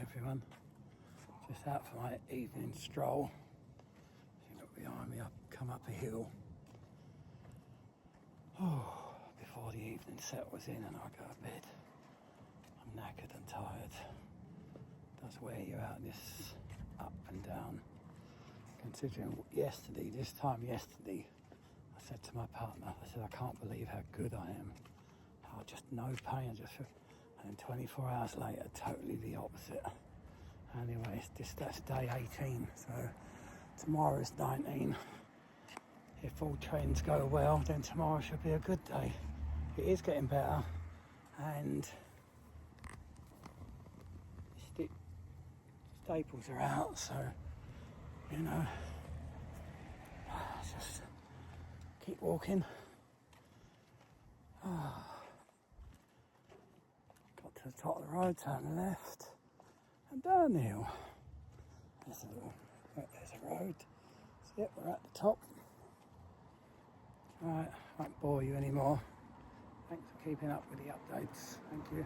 everyone. Just out for my evening stroll. You look behind me, I've come up a hill. Oh, before the evening settles in and I go to bed. I'm knackered and tired. Does wear you out, this up and down. Considering this time yesterday, I said to my partner, I said, I can't believe how good I am. How just no pain, and then 24 hours later, totally the opposite. Anyway, that's day 18, so tomorrow's 19. If all trends go well, then tomorrow should be a good day. It is getting better, and staples are out, so, you know, just keep walking. Got to the top of the road, turn left, and down the hill. There's a road. So, yep, we're at the top. Right, I won't bore you anymore. Thanks for keeping up with the updates. Thank you.